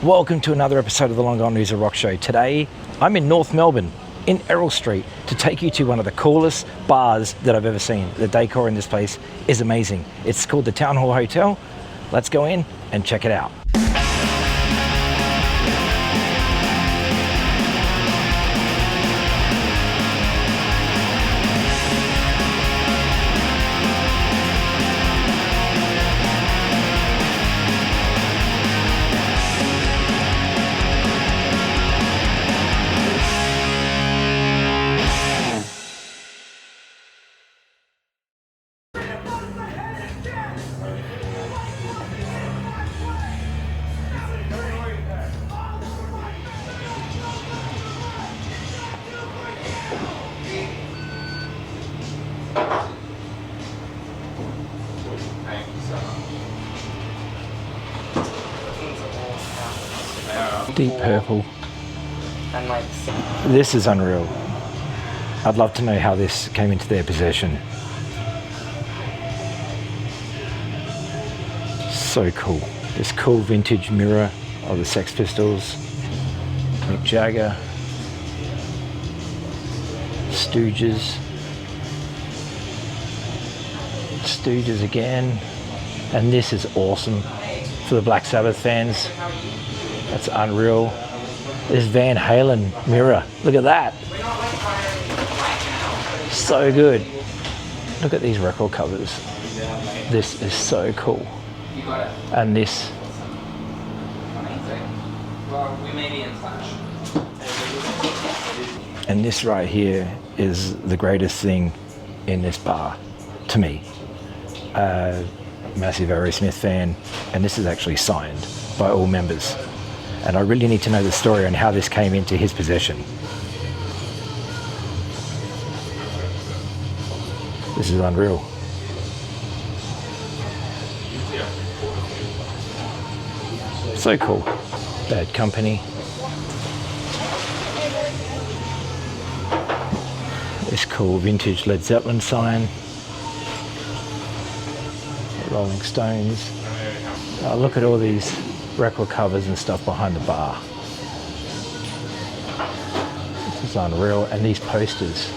Welcome to another episode of the Long Gone News of Rock Show. Today, I'm in North Melbourne, in Errol Street, to take you to one of the coolest bars that I've ever seen. The decor in this place is amazing. It's called the Town Hall Hotel. Let's go in and check it out. Deep purple. And like, This is unreal. I'd love to know how this came into their possession. So cool. This cool vintage mirror of the Sex Pistols, Mick Jagger, Stooges again, and this is awesome for the Black Sabbath fans. That's unreal. This Van Halen mirror, look at that. So good. Look at these record covers. This is so cool. And this. And this right here is the greatest thing in this bar to me. Massive Aerosmith fan, and this is actually signed by all members. And I really need to know the story on how this came into his possession. This is unreal. So cool. Bad Company. This cool vintage Led Zeppelin sign. Rolling Stones. Look at all these record covers and stuff behind the bar. This is unreal. And these posters.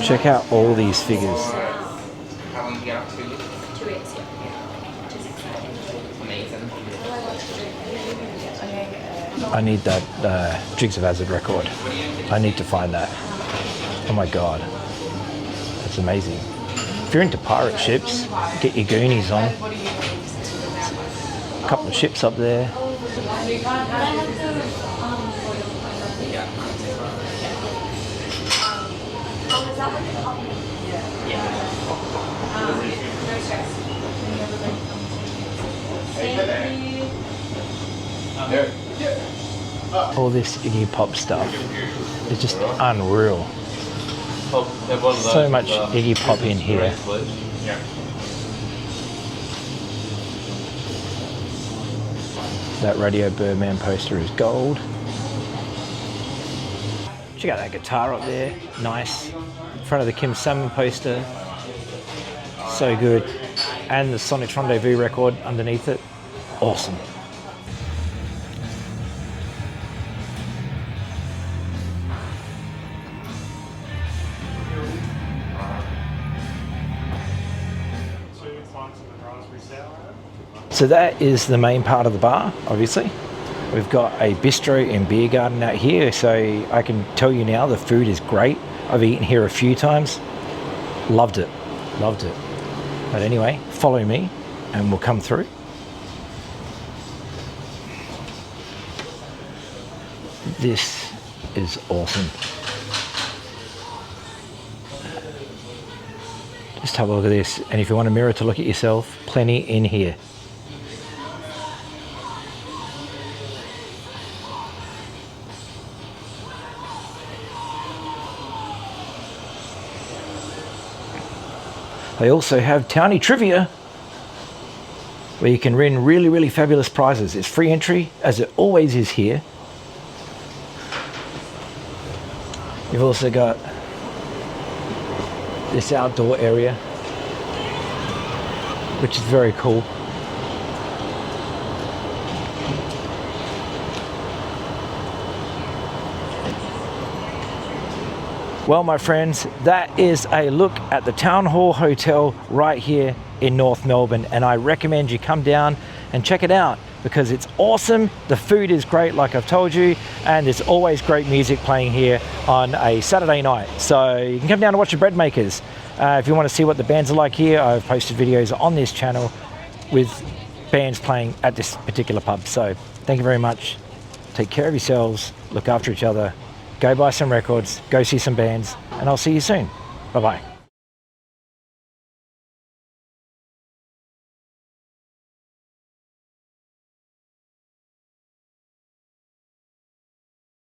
Check out all these figures. how long do you get up to? 2 weeks, Amazing. I need that Jigs of Hazzard record. I need to find that. Oh my god. That's amazing. If you're into pirate ships, get your Goonies on. A couple of ships up there. All this Iggy Pop stuff is just unreal. So much Iggy Pop in here. That Radio Birdman poster is gold. Check out that guitar up there, nice. In front of the Kim Salmon poster, so good. And the Sonic Rendezvous record underneath it, awesome. So that is the main part of the bar, obviously. We've got a bistro and beer garden out here, so I can tell you now the food is great. I've eaten here a few times. Loved it. But anyway, follow me and we'll come through. This is awesome. Just have a look at this. And if you want a mirror to look at yourself, plenty in here. They also have Townie Trivia, where you can win really, really fabulous prizes. It's free entry, as it always is here. You've also got this outdoor area, which is very cool. Well, my friends, that is a look at the Town Hall Hotel right here in North Melbourne, and I recommend you come down and check it out because it's awesome. The food is great, like I've told you, and there's always great music playing here on a Saturday night. So you can come down and watch the Bread Makers. If you want to see what the bands are like here, I've posted videos on this channel with bands playing at this particular pub. So thank you very much. Take care of yourselves, look after each other, go buy some records, go see some bands, and I'll see you soon. Bye-bye.